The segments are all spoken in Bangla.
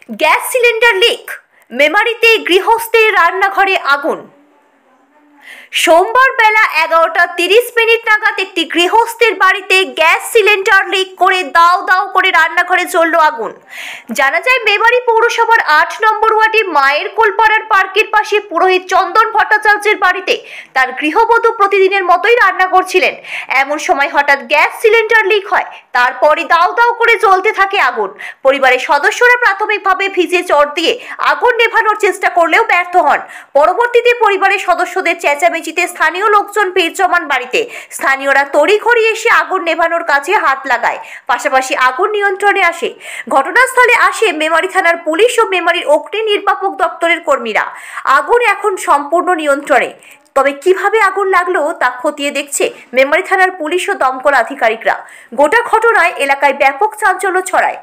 গ্যাস সিলিন্ডার লিক, মেমারিতে গৃহস্থের রান্নাঘরে আগুন। সোমবার বেলা 11:30 নাগাদ একটি গৃহস্থের বাড়িতে গ্যাস সিলিন্ডার লিক করে দাও দাও করে রান্নাঘরে জ্বলল আগুন। জানা যায়, মেমারি পৌরসভার 8 নম্বর ওয়ার্ডে মায়ের কোলপাড়ার পার্কের পাশে পুরোহিত চন্দন ভট্টাচার্যের বাড়িতে তার গৃহবধূ প্রতিদিনের মতোই রান্না করছিলেন। এমন সময় হঠাৎ গ্যাস সিলিন্ডার লিক হয়, তারপরে দাও দাও করে জ্বলতে থাকে আগুন। পরিবারের সদস্যরা প্রাথমিকভাবে ভিজে চট দিয়ে আগুন নেভানোর চেষ্টা করলেও ব্যর্থ হন। পরবর্তীতে পরিবারের সদস্যদের চেঁচামেচিতে স্থানীয় লোকজন ভিড় জমান বাড়িতে। স্থানীয়রা তড়িঘড়ি এসে আগুন নেভানোর কাজে হাত লাগায়, পাশাপাশি আগুন নিয়ন্ত্রণে আসে। ঘটনাস্থলে আসে মেমারি থানার পুলিশ ও মেমারির অগ্নি নির্বাপক দপ্তরের কর্মীরা। আগুন এখন সম্পূর্ণ নিয়ন্ত্রণে। তবে কিভাবে আগুন লাগলো তা খতিয়ে দেখছে মেমারি থানার পুলিশ ও দমকল আধিকারিকরা। গোটা ঘটনায় এলাকায় ব্যাপক চাঞ্চল্য ছড়ায়।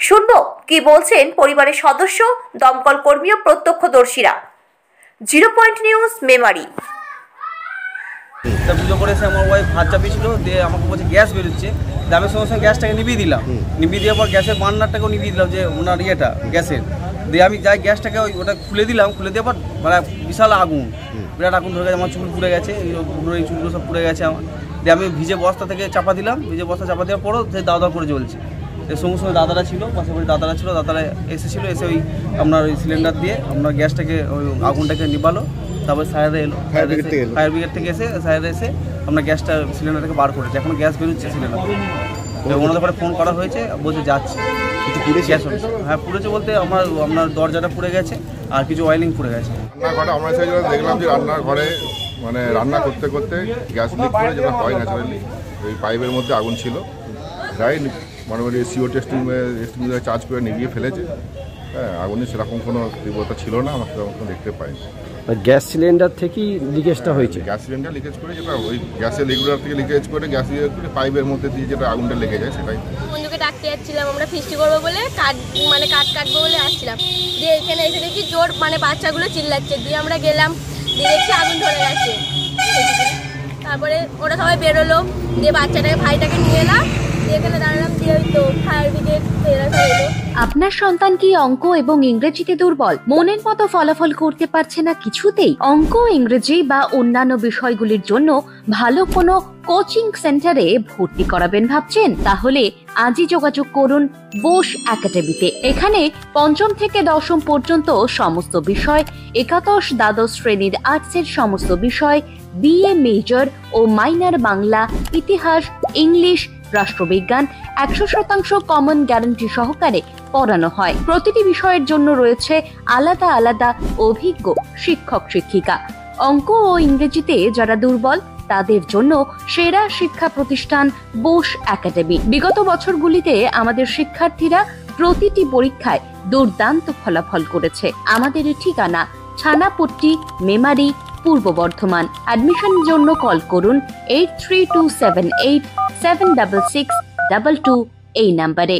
শুনবো কি বলছেন পরিবারের সদস্য, দমকল কর্মী ও প্রত্যক্ষদর্শীরা। 0 পয়েন্ট নিউজ, মেমারি। পুজো করে এসে আমার ওয়াইফ ভাত চাপিয়েছিল, দিয়ে আমাকে বলছে গ্যাস বেরোচ্ছে। আমি সঙ্গে সঙ্গে গ্যাসটাকে নিভিয়ে দিলাম। নিভিয়ে দেওয়ার পর গ্যাসের বার্নারটাকেও নিভিয়ে দিলাম, যে ওনার ইয়েটা গ্যাসের। দিয়ে আমি যাই গ্যাসটাকে ওটা খুলে দিলাম। খুলে দেওয়ার পর মানে বিশাল আগুন, বিরাট আগুন ধরে গেছে। আমার চুল পুড়ে গেছে, এই চুলগুলো সব পুড়ে গেছে আমার। দিয়ে আমি ভিজে বস্তা থেকে চাপা দিলাম। ভিজে বস্তা চাপা দেওয়ার পরও সে দাও দাও করে জ্বলছে। এর সঙ্গে সঙ্গে দাদারা ছিল, পাশাপাশি দাদারা ছিল, দাদারা এসেছিলো। এসে ওই আপনার ওই সিলিন্ডার দিয়ে আপনার গ্যাসটাকে ওই আগুনটাকে নিবালো। তারপরে স্যারেরা এলো, ফায়ার ব্রিগেড থেকে এসে স্যারেরা এসে আপনার গ্যাসটা সিলিন্ডারটাকে বার করেছে। এখন গ্যাস বেরোচ্ছে সিলিন্ডার। ওনাদের পরে ফোন করা হয়েছে, বলছে যাচ্ছে। গ্যাস হ্যাঁ পুড়েছে বলতে আপনার দরজাটা পুড়ে গেছে আর কিছু ওয়াইলিং পুড়ে গেছে। রান্নাঘরে আমরা সেই জন্য দেখলাম যে রান্নাঘরে মানে রান্না করতে করতে গ্যাস লিক করে, যেটা হয় ন্যাচারালি, ওই পাইপের মধ্যে আগুন ছিল। যাই মোটামুটি CO টেস্টিং চার্জ করে নিভিয়ে ফেলেছে। হ্যাঁ, আগুনের সেরকম কোনো তীব্রতা ছিল না, আমরা সেরকম দেখতে পাইনি। গ্যাস সিলিন্ডার থেকেই লিকেজটা হয়েছে। গ্যাস সিলিন্ডার লিকেজ করে, যেটা ওই গ্যাসের রেগুলার থেকে লিকেজ করে গ্যাস লিকেজ করে পাইপের মধ্যে দিয়ে যেটা আগুনটা লেগে যায় সেটাই। বন্ধুকে ডাকতে যাচ্ছিলাম, আমরা ফিস্টি করবো বলে কাঠ কাটবো বলে আসছিলাম। দিয়ে এখানে এসে দেখি জোর বাচ্চাগুলো চিল্লাচ্ছে। দিয়ে আমরা গেলাম, দিয়ে দেখছি আগুন ধরে গেছে। তারপরে ওরা সবাই বেরোলো, দিয়ে বাচ্চাটাকে ভাইটাকে নিয়ে এলাম, দিয়ে এখানে দাঁড়ালাম। দিয়ে ওই তো ফায়ার ব্রিগেড এরা সব এলো। আপনার সন্তান কি অঙ্ক এবং ইংরেজিতে দুর্বল? মনের মতো ফলাফল করতে পারছে না কিছুতেই? অঙ্ক, ইংরেজি বা অন্যান্য বিষয়গুলির জন্য ভালো কোনো কোচিং সেন্টারে ভর্তি করাবেন ভাবছেন? তাহলে আজই যোগাযোগ করুন বোস একাডেমিতে। এখানে 5ম থেকে 10ম পর্যন্ত সমস্ত বিষয়, একাদশ দ্বাদশ শ্রেণীর আর্টসের সমস্ত বিষয়, BA মেজর ও মাইনর বাংলা, ইতিহাস, ইংলিশ, রাষ্ট্রবিজ্ঞান 100% কমন গ্যারান্টি সহকারে পড়ানো হয়। প্রতিটি বিষয়ের জন্য রয়েছে আলাদা আলাদা অভিজ্ঞ শিক্ষক শিক্ষিকা। অঙ্ক ও ইংরেজিতে যারা দুর্বল তাদের জন্য সেরা শিক্ষা প্রতিষ্ঠান বোস একাডেমি। বিগত বছরগুলিতে আমাদের শিক্ষার্থীরা প্রতিটি পরীক্ষায় দুর্দান্ত ফলাফল করেছে। আমাদের ঠিকানা ছানাপট্টি, মেমারি, পূর্ব বর্ধমান। অ্যাডমিশনের জন্য কল করুন 8327876622 এই নাম্বারে।